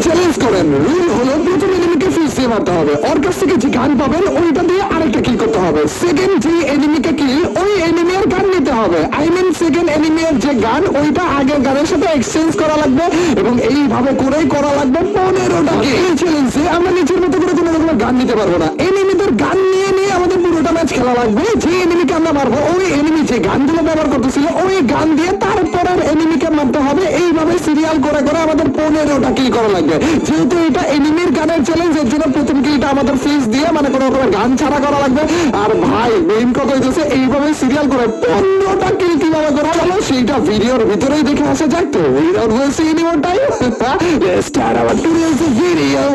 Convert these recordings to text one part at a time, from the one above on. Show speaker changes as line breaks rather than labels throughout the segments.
Challenge করেন। Rule হলো প্রথম এনিমিকে ফিস দিয়ে মারতে হবে, ওর কাছ থেকে যে গান পাবেন ওইটা দিয়ে আরেকটা কিল করতে হবে। সেকেন্ড যে এনিমিকে কিল ওই এনিমির গান নিতে হবে, আই মিন সেকেন্ড এনিমির যে গান ওইটা আগের গানের সাথে এক্সচেঞ্জ করা লাগবে এবং এইভাবে করেই করা লাগবে 15টা কিল। এই চ্যালেঞ্জে আমরা নিজের মতো করে কোনো রকমের গান নিতে পারবো না, এনিমিদের গান নিয়ে নিয়ে আমাদের পুরোটা ম্যাচ খেলা লাগবে। যে এনিমিকে আমরা মারবো ওই এনিমি যে গানগুলো ব্যবহার করতেছিল ওই গান দিয়ে তারপরের এনিমিকে মারতে হবে। এইভাবে সিরিয়াল করে করে আমাদের 15টা কিল করা লাগবে। যেহেতু এটা এনিমির গানের চ্যালেঞ্জ, এর জন্য প্রথম কিলটা আমাদের ফিস দিয়ে মানে কোনো রকমের গান ছাড়া করা লাগবে। আর ভাই মেইন কথা হইতেছে এইভাবে সিরিয়াল করে 15টা কিল কিভাবে করা হলো সেইটা ভিডিওর ভিতরেই দেখে আসা যাক। তো without wasting any more time, let's start our today's video.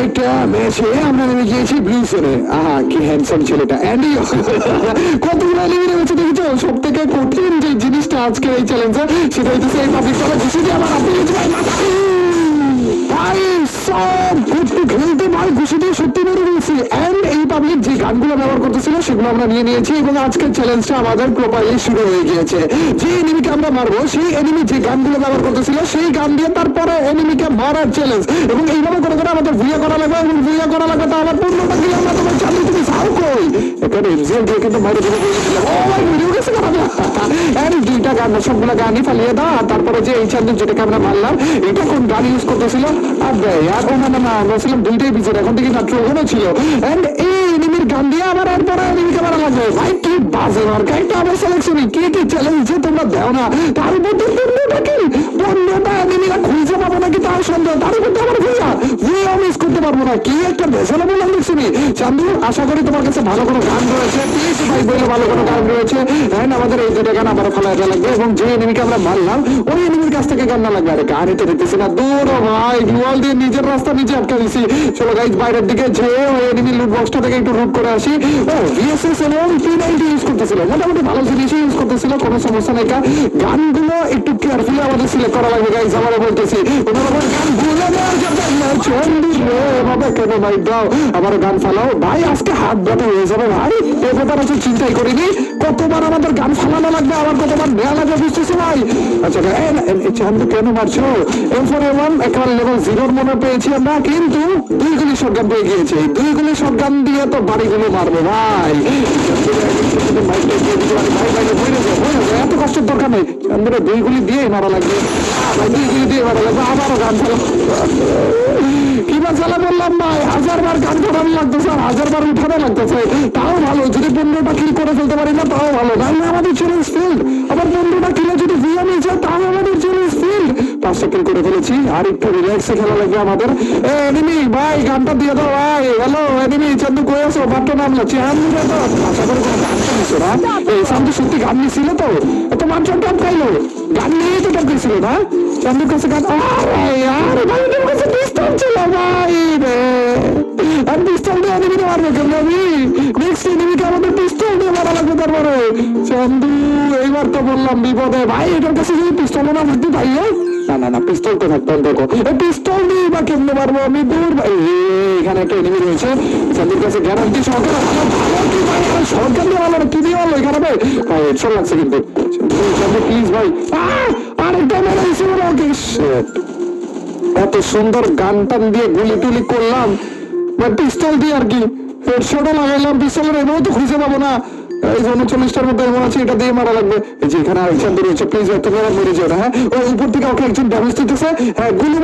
একটা ম্যাচে আমরা নেমে গিয়েছি ব্লু জোনে। আহা কি হ্যান্ডসাম ছেলেটা অ্যান্ডি। কতগুলো এলিমিনেট হয়েছে দেখেছো? সব থেকে কঠিন যে জিনিসটা আজকে এই চ্যালেঞ্জে সেটা হইতেছে এই পাবলিক তলা ঘুষি দিয়ে আমার আপনি ভাই সব ঘুরতে খেলতে ভাই ঘুষি দিয়ে সত্যি মেরে দিয়েছি। অ্যান্ড এই পাবলিক যে গানগুলো ব্যবহার করতেছিল সেগুলো আমরা নিয়ে নিয়েছি এবং আজকের চ্যালেঞ্জটা আমাদের প্রপারলি শুরু হয়ে গিয়েছে। যে এনিমিকে আমরা মারবো সেই এনিমি যে গানগুলো ব্যবহার করতেছিল সেই গান দিয়ে তারপরে এনিমিকে মারার চ্যালেঞ্জ এবং এইভাবে করে করে আমাদের ভিডিও করা লাগবে এবং ভিডিও করা লাগবে। তো আমার 15টা কিল আমরা তোমার চালু তুমি যাও কই এখানে এমজিএল দিয়ে কিন্তু মাইরে দিয়ে বলেছিলাম ও ভাই ভিডিও গেছে করাবে। এন্ড দুইটা গান সবগুলো গানই ফালিয়ে দাও। আর তারপরে যে এই চ্যালেঞ্জ যেটাকে আমরা মারলাম এটা কোন গান ইউজ করতেছিল? আবে আর ও না না আমরা ছিলাম দুইটাই বিজের, এখন থেকে মাত্র ওখানে ছিল। এন্ড এই এনিমির গান দিয়ে আবার এরপরে এনিমিকে মারা লাগবে। ভাই কি বাজে মার্কা একটা আমার সিলেকশন কি কি চ্যালেঞ্জ যে তোমরা দেও না। তার মধ্যে 15টা কিল 15টা এনিমিরা খুঁজে পাবো নাকি তার সন্দেহ। তার মধ্যে আমার ভিডিও মিস করতে পারবো না। কি একটা ভেজালা বললাম দেখছি চান্দু। আশা করি তোমার কাছে ভালো কোনো গান রয়েছে, প্লিজ ভাই বলে ভালো কোনো গান রয়েছে। হ্যাঁ আমাদের এই দুটো গান আবার ফেলা লাগবে এবং যে এনিমিকে আমরা মারলাম ওই এনিমির কাছ থেকে গান না লাগবে। আরে গান এতে দেখতেছি না, দূর ভাই গ্লুয়াল দিয়ে নিজের রাস্তা নিজে আটকে দিছি। চলো গাইজ বাইরের দিকে যে ওই এনিমির লুট বক্সটা থেকে একটু লুট করে আসি। ও ভিএসএস এবং P90 ইউজ করতেছিল, মোটামুটি ভালো জিনিসই ইউজ করতেছিল, কোনো সমস্যা নেই। গানগুলো একটু কেয়ারফুলি আমাদের সিলেক্ট করা লাগবে গাইজ, আমারও বলতেছি। গান ভুলে নেওয়ার জন্য কেন ভাই দাও আমারও গান ফালাও ভাই, আজকে হাত ব্যথা হয়ে যাবে ভাই। এ ব্যাপার আছে চিন্তাই করিনি, কতবার আমাদের গান ফালানো লাগবে আবার কতবার নেওয়া লাগবে বুঝতেছি ভাই। আচ্ছা চান্দু কেন মারছো? M4A1 একেবারে লেভেল 0 মনে পেয়েছি আমরা, কিন্তু 2 গুলি শটগান পেয়ে গিয়েছি। 2 গুলি শটগান দিয়ে তো বাড়িগুলো মারবো ভাই। এত কষ্টের দরকার নেই, চান্দুরে 2 গুলি দিয়ে মারা লাগবে, 2 গুলি দিয়ে মারা লাগবে। আবারও গান ফালাও কি মশালা বললাম ভাই, 1000 বার গান ফাটানো লাগতেছে, 1000 বার উঠানো লাগতেছে। তাও ভালো যদি 15টা কিল করে ফেলতে পারি না তাও ভালো, নাহলে আমাদের চ্যালেঞ্জ ফিল্ড। আবার 15টা কিলে যদি ভিয়া নিয়ে যায় তাও আমাদের চ্যালেঞ্জ ফিল্ড। 5টা কিল করে ফেলেছি, আর একটু রিল্যাক্সে খেলা লাগবে আমাদের। এনিমি ভাই গানটা দিয়ে দাও ভাই। হ্যালো এনিমি চান্দু কই আছো? বাট্টো নামলো চান্দু তো আশা করি কোনো গান নিছো না। এই চান্দু সত্যি গান নিছিল তো, এত মানুষজন টপকাইলো গান নিয়েই তো টপকাইছিল না চান্দুর কাছে গান। আরে ভাই ওদের কাছে পিস্তল ছিল ভাই রে, আর পিস্তল দিয়ে এনিমি মারবে কেন? আমি নেক্সট এনিমিকে আমাদের পিস্তল দিয়ে মারা লাগবে। তারপরে চান্দু এইবার তো বললাম বিপদে ভাই, এটার কাছে যদি পিস্তল না থাকতে ভাই, না না না পিস্তল তো থাকতো দেখো, পিস্তল দিয়ে বা কেমনে মারবো আমি? দূর ভাই, এখানে একটা এনিমি রয়েছে চান্দুর কাছে গ্যারান্টি সহকারে সরকার দিয়ে ভালো কি দিয়ে ভালো এখানে ভাই হেডশট লাগছে কিন্তু। চান্দু প্লিজ ভাই, আরেকটা মেরে দিয়েছি ওকে। এত সুন্দর গান টান দিয়ে গুলি টুলি করলাম, পিস্তল দিয়ে আর কি হেডশটও লাগাইলাম, পিস্তলের এমন তো খুঁজে পাবো না। এই 39টার মধ্যে এমন আছে এটা দিয়ে মারা লাগবে। এই যে এখানে আরেকজন রয়েছে, প্লিজ এত মেরা মরে যাও না। হ্যাঁ ওই উপর থেকে ওকে একজন ড্যামেজ দিতেছে, হ্যাঁ গুলি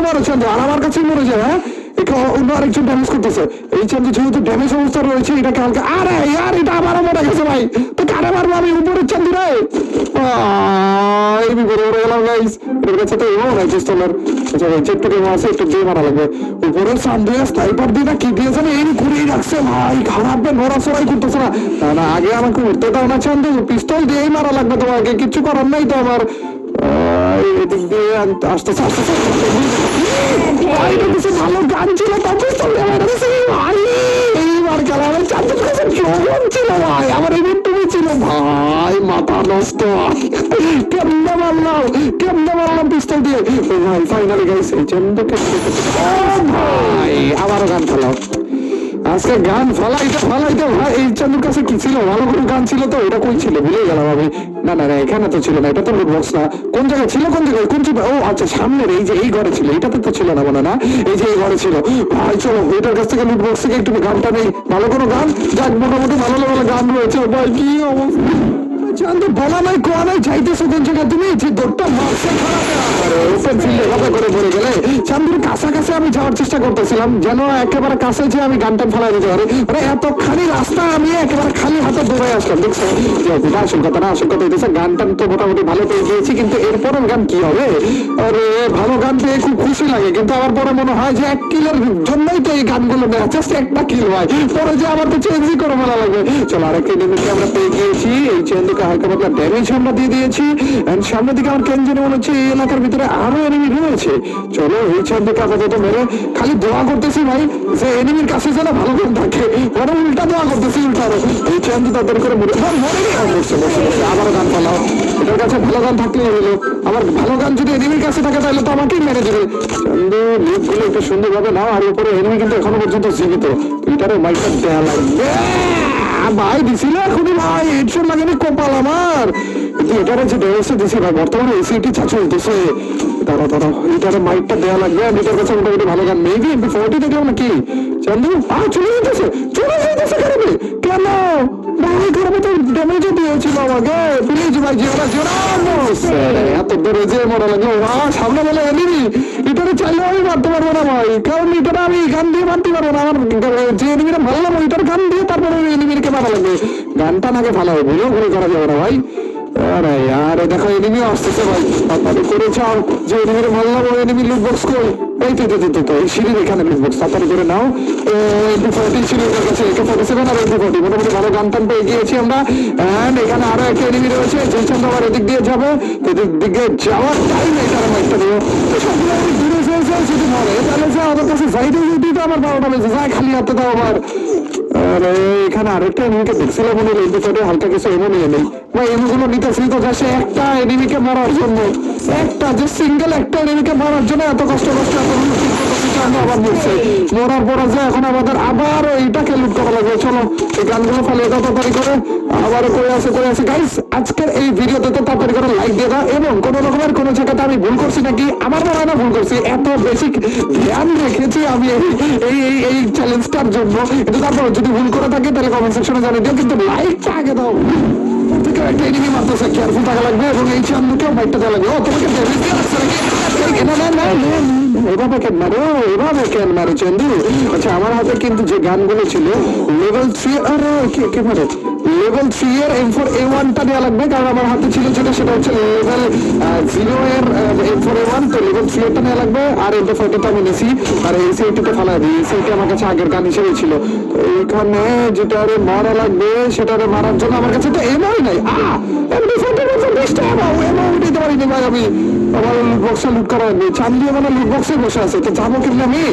মারো চান্দু, আর আমার কাছেই মরে যায়। হ্যাঁ একে অন্য আরেকজন ড্যামেজ করতেছে। এই চান্দু যেহেতু ড্যামেজ অবস্থা রয়েছে এটাকে হালকা, আরে ইয়ার এটা আমারও মরে গেছে ভাই, তো কারে মারবো আমি? উপরের চান্দু রে বিপদে পড়ে গেলাম গাইস। এর কাছে তো এমন নাই পিস্তলের, আচ্ছা ভাই চেক থেকে আছে একটু দিয়ে মারা লাগবে। উপরের চান্দু স্নাইপার দিয়ে না কি দিয়েছে না এই ঘুরিয়ে রাখছে ভাই, খারাপ নড়াচড়াই করতেছে না। না আগে আমাকে উঠতে দাও না চান্দু, পিস্তল দিয়েই মারা লাগবে তোমাকে, কিচ্ছু করার নাই তো আমার। এদিক দিয়ে আসতেছে ভালো গান ছিল, এইবার চালাবে। চাঁদের কাছে ড্রাগন ছিল ভাই, আমার ইভেন্টুমি ছিল ভাই, মাথা নষ্ট। কেমনে মারলাম পিস্তল দিয়ে ভাই। ফাইনালি গাইস এই চান্দকে ভাই আবারও গান ফেলাও। আজকে গান ফালাইতে ভাই। এই চান্দুর কাছে কি ছিল? ভালো করে গান ছিল তো? এটা কই ছিল ভুলে গেলাম আমি। না এখানে তো ছিল না, এটা তো লুট বক্স না। কোন জায়গায় ছিল? কোন ছিল? ও আচ্ছা সামনের এই যে এই ঘরে ছিল। এটাতে তো ছিল না মনে না, এই যে এই ঘরে ছিল ভাই। চলো এটার কাছ থেকে লুট বক্স থেকে একটু গানটা নেই। ভালো কোনো গান যাক, মোটামুটি ভালো ভালো গান রয়েছে ভাই। কি অবস্থা চান্দু, বলা নাই কোয়া নাই, চাইতেছো কোন জায়গায় তুমি? যে দৌড়টা মারছে ওপেন ফিল্ডে কথা করে পড়ে গেলে। চান্দুর কাছাকাছি আমি যাওয়ার চেষ্টা করতেছিলাম, যেন একেবারে কাছে যে আমি গানটা ফেলাই দিতে পারি। মানে এতখানি রাস্তা আমি একেবারে খালি হাতে দৌড়ে আসলাম। দেখছো আসল কথা হইতেছে, গানটা তো মোটামুটি ভালো পেয়ে গিয়েছি, কিন্তু এরপরের গান কি হবে? আরে ভালো গান পেয়ে খুব খুশি লাগে, কিন্তু আমার পরে মনে হয় যে 1 কিলের জন্যই তো এই গানগুলো নেওয়া, জাস্ট একটা কিল হয়, পরে যে আমার তো চেঞ্জই করে মেলা লাগবে। চলো আরেকটা এনিমিকে আমরা পেয়ে গিয়েছি। এই চেঞ্জকে হালকা পাতলা ড্যামেজ আমরা দিয়ে দিয়েছি। এন্ড সামনের দিকে আমার কেন জানি মনে হচ্ছে এই এলাকার ভিতরে আরো এনিমি রয়েছে। চলো এই চেঞ্জকে আপাতত মেরে খালি দোয়া করতেছি ভাই যে এনিমির কাছে যেন ভালো গান থাকে, বড় উল্টা দোয়া করতেছি। উল্টা এই চেঞ্জ তাদের করে মরে আবারও গান পালাও। এটার কাছে ভালো গান থাকলেই হলো। আমার ভালো গান যদি এনিমির কাছে থাকে তাহলে তো আমাকেই মেরে দেবে। চন্দু লিপগুলো একটু সুন্দরভাবে নাও। আর উপরে এনিমি কিন্তু এখনো পর্যন্ত জীবিত। এটারও মাইকটা দেয়া লাগবে ভাই। দিছিল এখনই ভাই, হেডশট লাগেনি কপাল আমার। কিন্তু এটারে যে ডেভিসে দিছে ভাই, বর্তমানে এসিটি চাচু হইতেছে। দাঁড়া এটারে মাইকটা দেয়া লাগবে। আর এটার কাছে মোটামুটি ভালো গান মেবি MP40 দেখলাম নাকি। চন্দু চলে যেতেছে খারাপে কেন ভাই? খারাপে তো ড্যামেজও দিয়েছিল আমাকে। প্লিজ ভাই জিওরা এত দূরে যে মরা লাগে সামনে বলে এনিমি। এটারে চাইলে আমি মারতে পারবো না ভাই, কারণ এটারে আমি গান দিয়ে মারতে পারবো না। আমার যে এনিমিটা মারলাম ওইটার গান দিয়ে তারপরে এনিমিকে মারা লাগবে। গানটা নাকি ভালো হবে, ভুলে করা যাবে না ভাই। আরে यार দেখো এনিমি আসতেছে ভাই, তাড়াতাড়ি করে যাও। যে এনিমিরে মারলাম ওই এনিমি লুট বক্স কই? এই তো এই সিঁড়ির এখানে লুট বক্স, তাড়াতাড়ি করে নাও। MP40 ছিল ওর কাছে, AK-47 আর MP40 মোটামুটি ভালো গান টান পেয়ে গিয়েছি আমরা। এন্ড এখানে আরো একটা এনিমি রয়েছে, যে চন্দ্র আবার এদিক দিয়ে যাবে। এদিক দিকে যাওয়ার টাইম এটার মাইকটা দিও। সবগুলো আমি দূরে যদি মরে তাহলে যে আমার কাছে যাইতে তো আমার 12টা বেজে যায়। খালি হাতে দাও আমার। আরে এখানে আরেকটা এনিমিকে দেখছিলাম মনে হলো MP40 হালকা কিছু এমো নিয়ে নেই ভাই। এমোগুলো নিতেছি তো যাচ্ছে একটা এনিমিকে মারার জন্য, একটা যে সিঙ্গেল একটা এনিমিকে মারার জন্য এত কষ্ট আবার বলছে মরার পর যে এখন আমাদের আবার এইটাকে লুট করা লাগবে। চলো এই গানগুলো ফেলে তাড়াতাড়ি করে আবার করে আছে গাইস। আজকের এই ভিডিওতে তো তাড়াতাড়ি করে লাইক দিয়ে দাও, এবং কোন রকমের কোন জায়গাতে আমি ভুল করছি নাকি আমার মনে হয় না ভুল করছি। এত বেসিক ধ্যান রেখেছি আমি এই চ্যালেঞ্জটার জন্য। কিন্তু তারপর যদি ভুল করে থাকি তাহলে কমেন্ট সেকশনে জানিয়ে দিও, কিন্তু লাইকটা আগে দাও। থেকে একটা এনিমি মারতেছে, কেয়ারফুল থাকা লাগবে। এবং এই চান্দুকেও বাইকটা দেওয়া লাগবে। ও তোমাকে ড্যামেজ দিয়ে আসছে নাকি? এভাবে কেন মারো চন্দু? আচ্ছা আমার হাতে কিন্তু যে গানগুলো ছিল লেভেল 3, আরে কে মারে? লেভেল 3 এর M4A1টা দেওয়া লাগবে, কারণ আমার হাতে ছিল সেটা হচ্ছে লেভেল 0 এর M4A1। তো লেভেল 3 এরটা নেওয়া লাগবে। আর MP40 তো আমি নিছি, আর এই সেইটিতে ফেলা দিই। এই সেইটি আমার কাছে আগের গান হিসেবে ছিল। তো এইখানে যেটারে মারা লাগবে সেটারে মারার জন্য আমার কাছে তো এমওই নাই। MP40 20টা এমও দিতে পারিনি ভাই আমি। আমার লুট বক্সে লুট করা লাগবে। চান্দি মানে লুট বক্সে বসে আছে, তো যাবো কিনা আমি?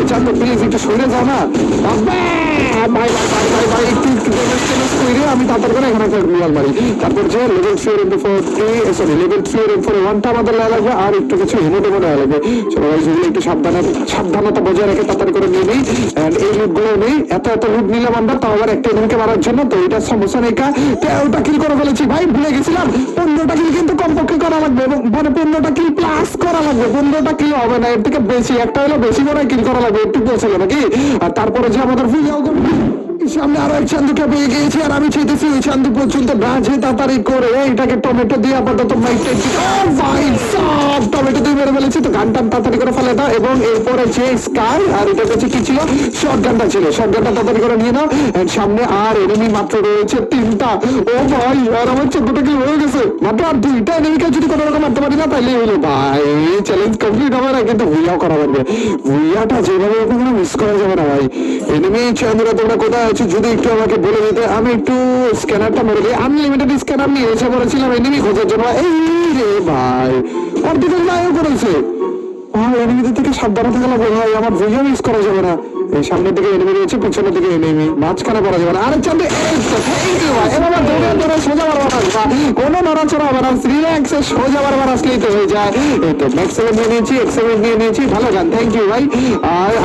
চান্দ প্লিজ একটু সরে যাও না ভাই একটু আমি তাড়াতাড়ি করে এখানে একটা রুয়াল মারি। তারপর যে লেভেল 3 এর লেভেল 3 এর M4A1টা আমাদের নেওয়া লাগবে, আর একটু কিছু হেমোটেমো নেওয়া লাগবে। চলো ভাই যেগুলো একটু সাবধানতা বজায় রেখে তাড়াতাড়ি করে নিয়ে নিই। এই লুটগুলো নেই, এত লুট নিলাম আমরা, তাও আবার একটা এনিমিকে মারার জন্য। তো এটা সমস্যা নেই। 13টা কিল করে ফেলেছি ভাই, ভুলে গেছিলাম 15টা কিল কিন্তু কমপক্ষে করা লাগবে, এবং মানে 15টা কিল প্লাস করা লাগবে। 15টা কিল হবে না, এর থেকে বেশি, একটা হলো বেশি করে কিল করা লাগবে। একটু বলছিল নাকি? আর তারপরে যে আমাদের সামনে আরো এক চান্দুকে পেয়ে গিয়েছি, আর আমি চাইতেছি ওই চান্দু পর্যন্ত না যে তাড়াতাড়ি করে এটাকে টমেটো দিয়ে আপাতত টমেটো দিয়ে মেরে ফেলেছি। তো গানটা তাড়াতাড়ি করে ফেলে দাও, এবং এরপরে যে স্কাই আর এটা হচ্ছে কি ছিল, শর্ট গানটা ছিল, শর্ট গানটা তাড়াতাড়ি করে নিয়ে নাও। সামনে আর এনিমি মাত্র রয়েছে 3টা। ও ভাই আর আমার 14টা কিল হয়ে গেছে। মাত্র আর 2টা এনিমিকে যদি কোনো রকম মারতে পারি না তাহলে হলো ভাই চ্যালেঞ্জ কমপ্লিট হবে না, কিন্তু ভুইয়াও করা লাগবে। ভুইয়াটা যেভাবে মিস করা যাবে না ভাই। এনিমি চান্দুরা তোমরা কোথায় আছো যদি একটু আমাকে বলে দিতে, আমি একটু স্ক্যানারটা মেরে দিই। আনলিমিটেড স্ক্যানার নিয়ে এসে পড়েছিলাম এনিমি খোঁজার জন্য। এই রে ভাই অর্ধেক নাইও করেছে এনিমিদের থেকে সাবধানে থাকা লাগবে ভাই, আমার ভিডিও মিস করা যাবে না। এই সামনের দিকে এনিমি রয়েছে, পিছনের দিকে এনিমি, মাঝখানে পড়া যাবে না। আরে চাঁদে থ্যাংক ইউ ভাই। এবার দৌড়ে দৌড়ে সোজা বারবার আসবা, কোনো নড়াচড়া হবে না, রিল্যাক্সে সোজা বারবার আসলেই তো হয়ে যায়। এই তো ম্যাক্স সেভেন নিয়ে নিয়েছি, এক্স সেভেন নিয়ে নিয়েছি, ভালো গান, থ্যাংক ইউ ভাই।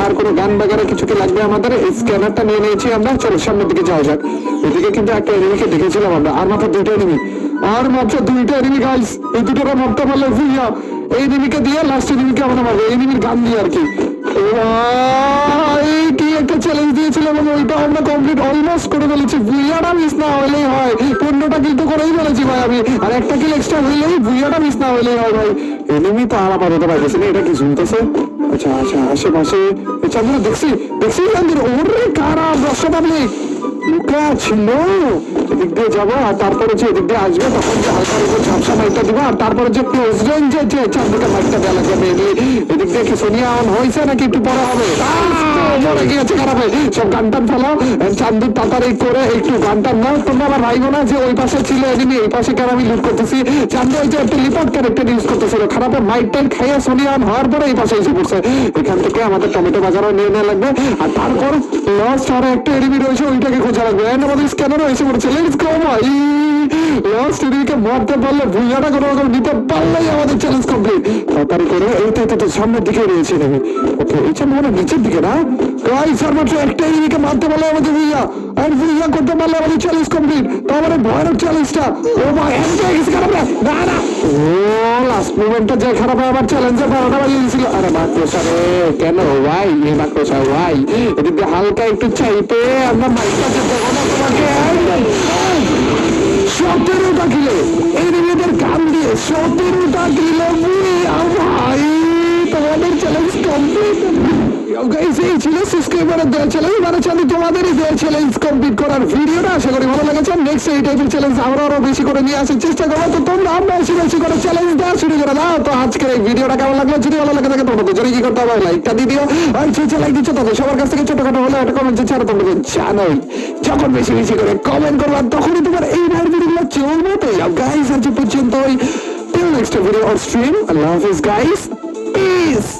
আর কোনো গান বাগারে কিছু কি লাগবে আমাদের? স্ক্যানারটা নিয়ে নিয়েছি আমরা, চলো সামনের দিকে যাওয়া যাক। এদিকে কিন্তু একটা এনিমিকে দেখেছিলাম আমরা, আর মাত্র দুইটা এনিমি, আর মাত্র দুইটা এনিমি গাইস। এই দুটোটা মারতে পারলে ভুইয়া, এই এনিমিকে দিয়ে লাস্ট এনিমিকে আমরা মারবো, এনিমির গান দিয়ে আর কি। এই কি একটা চ্যালেঞ্জ দিয়েছিল এবং ওইটা আমরা কমপ্লিট অলমোস্ট করে ফেলেছি। ভুইয়াটা মিস না হলেই হয়, 15টা কিল তো করেই ফেলেছি ভাই আমি, আর একটা কিল এক্সট্রা হইলেই ভুইয়াটা মিস না হলেই হয় ভাই। এনিমি তো আর আপাতত পাইতেছি না, এটা কি শুনতেছে? আচ্ছা আচ্ছা, আশেপাশে চাঁদুরা দেখছি দেখছি চাঁদুর, ওরে খারাপ দর্শক পাবলিক লুকা ছিল। এদিক দিয়ে যাবো আর তারপরে যে এদিক দিয়ে আসবে তখন যে হালকা উপর ঝাপসা মাইকটা দিব, আর তারপরে যে ক্লোজ রেঞ্জে যে চারদিকে মাইকটা দেওয়া লাগবে মেনলি। এদিক দিয়ে কি সোনিয়া অন হয়েছে নাকি একটু পরে হবে? মরে গিয়েছে খারাপ, সব গান টান ফেলাও, চান্দুর তাড়াতাড়ি করে একটু গান টান নাও। তোমরা আবার ভাইবো না যে ওই পাশে ছিল এদিকে, এই পাশে কেন আমি লুট করতেছি। চান্দু ওই যে একটা লিপট ক্যারেক্টার ইউজ করতেছিল, খারাপের মাইক টাইম খাইয়ে সোনিয়া অন হওয়ার পরে এই পাশে এসে পড়ছে। এখান থেকে আমাদের টমেটো বাজারও নিয়ে নেওয়া লাগবে, আর তারপর লাস্ট আর একটা এনিমি রয়েছে, ওইটাকে খোঁজা লাগবে। আমাদের স্ক্যানারও এসে পড়ছে, লেটস গো ভাই। লাস্ট এনিমিকে মারতে পারলে, ভুইয়াটা কোনো রকম নিতে পারলেই আমাদের চ্যালেঞ্জ কমপ্লিট। তাড়াতাড়ি করে এইটাই তো সামনের দিকে রয়েছে এনিমি। ওকে, এটা মনে নিচের দিকে না গাইস, আর মাত্র একটা এনিমিকে মারতে পারলে আমাদের ভুইয়া, আর ভুইয়া করতে পারলে আমাদের চ্যালেঞ্জ কমপ্লিট। তো আমাদের ভয়ানক চ্যালেঞ্জটা, ও ভাই এত গেছে খারাপ না না, ও লাস্ট মোমেন্টটা যে খারাপ হয় আমার চ্যালেঞ্জের 12টা বাজিয়ে দিয়েছিল। আরে মাকড়সা রে, কেন ভাই এই মাকড়সা ভাই, এদিকে হালকা একটু চাইতে আমরা মাইকটা যেতে হবে তোমাকে। 17টা কিলো এনিমিদের গান দিয়ে, 17টা কিলো ভাই, তোমাদের চ্যালেঞ্জ কমপ্লিট। এই ছিল সাবস্ক্রাইবারের দেওয়া চ্যালেঞ্জ, মানে চাঁদি তোমাদেরই দেওয়া চ্যালেঞ্জ কমপ্লিট করার ভিডিওটা। আশা করি ভালো লেগেছে। নেক্সট এই টাইপের চ্যালেঞ্জ আমরা আরো বেশি করে নিয়ে আসার চেষ্টা করবো, তো তোমরা বেশি বেশি করে চ্যালেঞ্জ দেওয়া শুরু করে দাও। তো আজকের এই ভিডিওটা কেমন লাগলো? যদি ভালো লাগে থাকে তোমরা দুজনে কি করতে হবে, লাইকটা দিয়ে দিও। আর যে লাইক দিচ্ছ তাদের সবার কাছ থেকে ছোটখাটো হলে একটা কমেন্ট ছাড়া তোমরা জানোই, যখন বেশি বেশি করে কমেন্ট করবা তখনই তোমার এই ভাইয়ের ভিডিওগুলো চলবে। তো গাইস আজ পর্যন্তই, till next video or stream, I love you guys, peace.